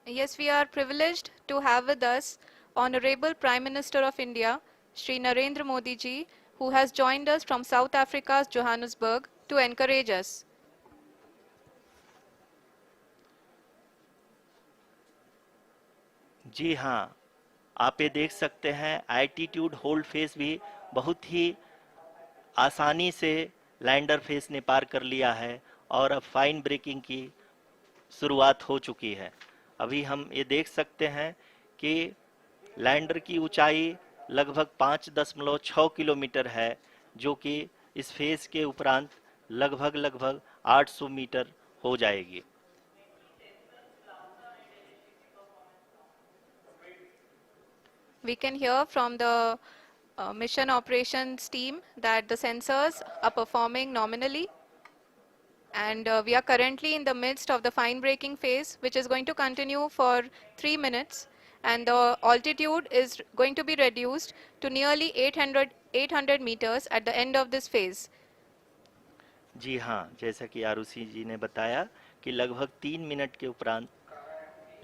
Yes, we are privileged to have with us Honorable Prime Minister of India, Shri Narendra Modi ji, who has joined us from South Africa's Johannesburg to encourage us. जी हाँ, आप ये देख सकते हैं एल्टीट्यूड होल्ड फेस भी बहुत ही आसानी से लैंडर फेस ने पार कर लिया है और अब फाइन ब्रेकिंग की शुरुआत हो चुकी है। अभी हम ये देख सकते हैं कि लैंडर की ऊंचाई लगभग 5.6 किलोमीटर है, जो कि इस फेज के उपरांत लगभग 800 मीटर हो जाएगी। We can hear from the mission operations team that the sensors are performing nominally, and we are currently in the midst of the fine braking phase, which is going to continue for 3 minutes, and the altitude is going to be reduced to nearly 800 meters at the end of this phase. जी हाँ, जैसा कि आरुषि जी ने बताया कि लगभग 3 minute के उपरांत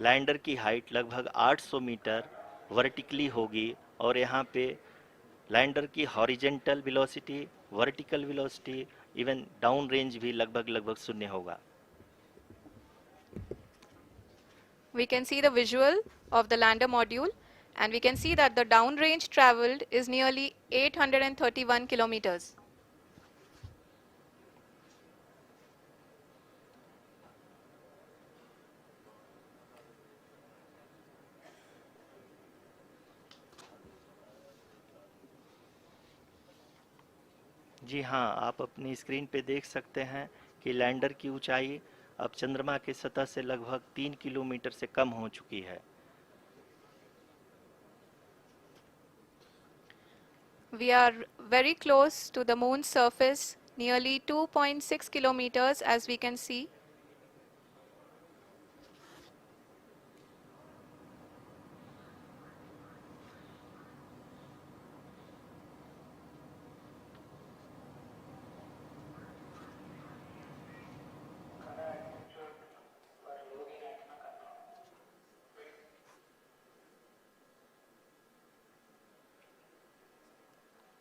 lander की हाइट लगभग 800 मीटर वर्टिकली होगी और यहाँ पे लैंडर की horizontal velocity, vertical velocity, even down range भी लगभग शून्य होगा। We can see the visual of the lander module, and we can see that the downrange traveled is nearly 831 kilometers. जी हाँ, आप अपनी स्क्रीन पे देख सकते हैं कि लैंडर की ऊंचाई अब चंद्रमा के सतह से लगभग 3 किलोमीटर से कम हो चुकी है। We are very close to the moon's surface, nearly 2.6 kilometers, as we can see.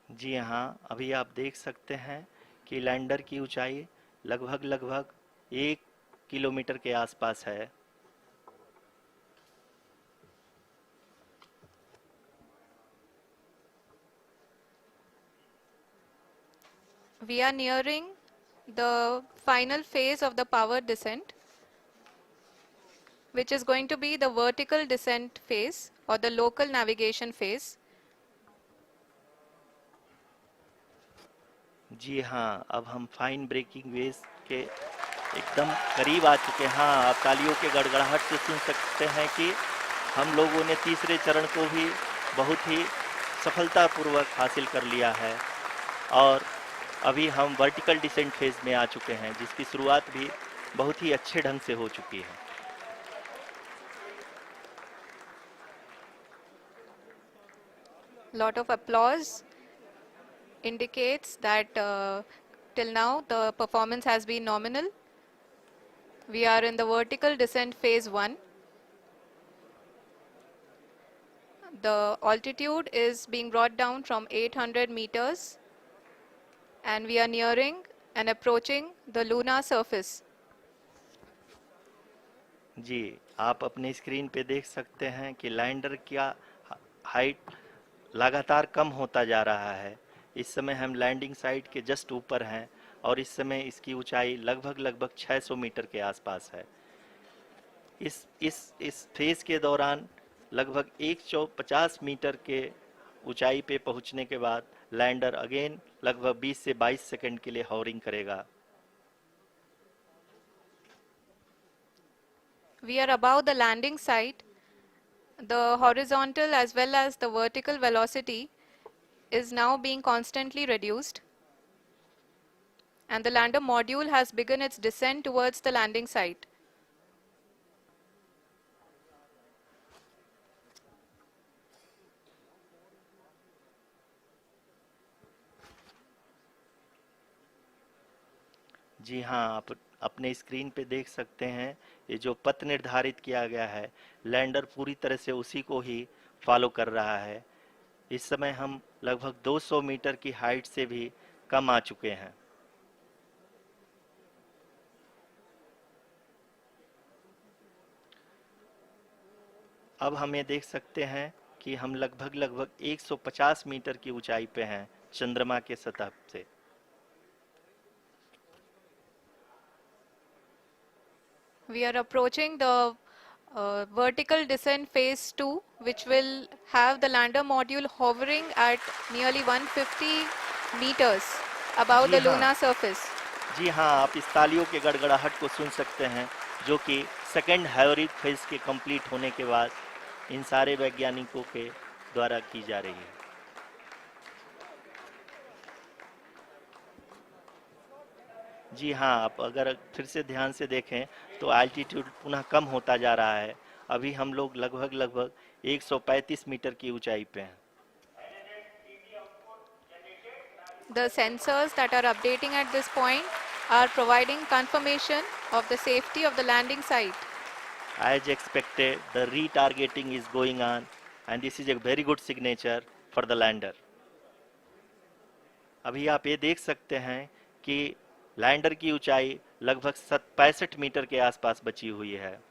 जी हाँ, अभी आप देख सकते हैं कि लैंडर की ऊंचाई लगभग 1 किलोमीटर के आसपास है। We are nearing the final phase of the power descent, which is going to be the vertical descent phase or the local navigation phase. जी हाँ, अब हम फाइन ब्रेकिंग वेव के एकदम करीब आ चुके हैं। हाँ, आप तालियों के गड़गड़ाहट से सुन सकते हैं कि हम लोगों ने तीसरे चरण को भी बहुत ही सफलतापूर्वक हासिल कर लिया है और अभी हम वर्टिकल डिसेंट फेज में आ चुके हैं, जिसकी शुरुआत भी बहुत ही अच्छे ढंग से हो चुकी है। Lot of applause indicates that till now the performance has been nominal. We are in the vertical descent phase 1. The altitude is being brought down from 800 meters, and we are nearing and approaching the lunar surface. जी, आप अपने screen पे देख सकते हैं कि lander का height लगातार कम होता जा रहा है। इस समय हम लैंडिंग साइट के जस्ट ऊपर हैं और इस समय इसकी ऊंचाई लगभग 600 मीटर के आसपास है। इस फेज के दौरान लगभग 150 मीटर के ऊंचाई पे पहुंचने के बाद लैंडर अगेन लगभग 20 से 22 सेकंड के लिए हॉवरिंग करेगा। We are above the landing site. The horizontal as well as the vertical velocity is now being constantly reduced, and the lander module has begun its descent towards the landing site. जी हाँ, आप अपने screen पे देख सकते हैं, ये जो पथ निर्धारित किया गया है, लैंडर पूरी तरह से उसी को ही फॉलो कर रहा है। इस समय हम लगभग 200 मीटर की हाइट से भी कम आ चुके हैं। अब हम ये देख सकते हैं कि हम लगभग 150 मीटर की ऊंचाई पे हैं चंद्रमा के सतह से। We are approaching the vertical descent phase 2, which will have the lander module hovering at nearly 150 meters above ji the हाँ। lunar surface. जी हाँ, आप इस तालियों के गड़गड़ाहट को सुन सकते हैं, जो कि सेकेंड हैवरिक फेज के कंप्लीट होने के बाद इन सारे वैज्ञानिकों के द्वारा की जा रही है। जी हाँ, आप अगर फिर से ध्यान से देखें तो एल्टीट्यूड पुनः कम होता जा रहा है। अभी हम लोग लगभग 135 मीटर की ऊंचाई पे हैं। The sensors that are updating at this point are providing confirmation of the safety of the landing site. As expected, the retargeting is going on, and this is a very good signature for the lander. अभी आप ये देख सकते हैं कि lander की ऊंचाई लगभग 65 मीटर के आसपास बची हुई है।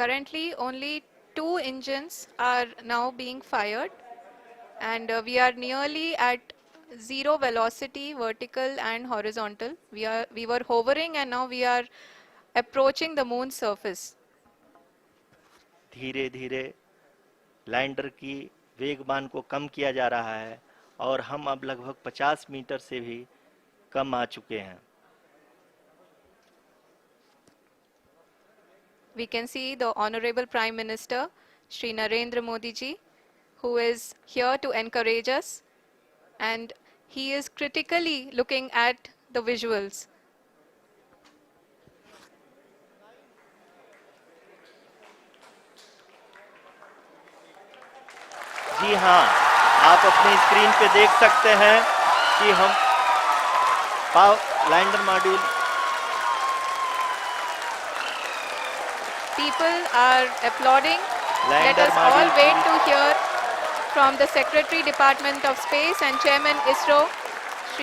Currently, only 2 engines are now being fired, and we are nearly at zero velocity, vertical and horizontal. We were hovering, and now we are approaching the moon's surface. धीरे धीरे लैंडर की वेगमान को कम किया जा रहा है और हम अब लगभग 50 मीटर से भी कम आ चुके हैं। We can see the Honorable Prime Minister, Shri Narendra Modi ji, who is here to encourage us, and he is critically looking at the visuals. जी हाँ, आप अपनी स्क्रीन पे देख सकते हैं कि हम lander module People are applauding. Let Lander us all module wait पूरी- to hear from the Secretary Department of Space and Chairman ISRO,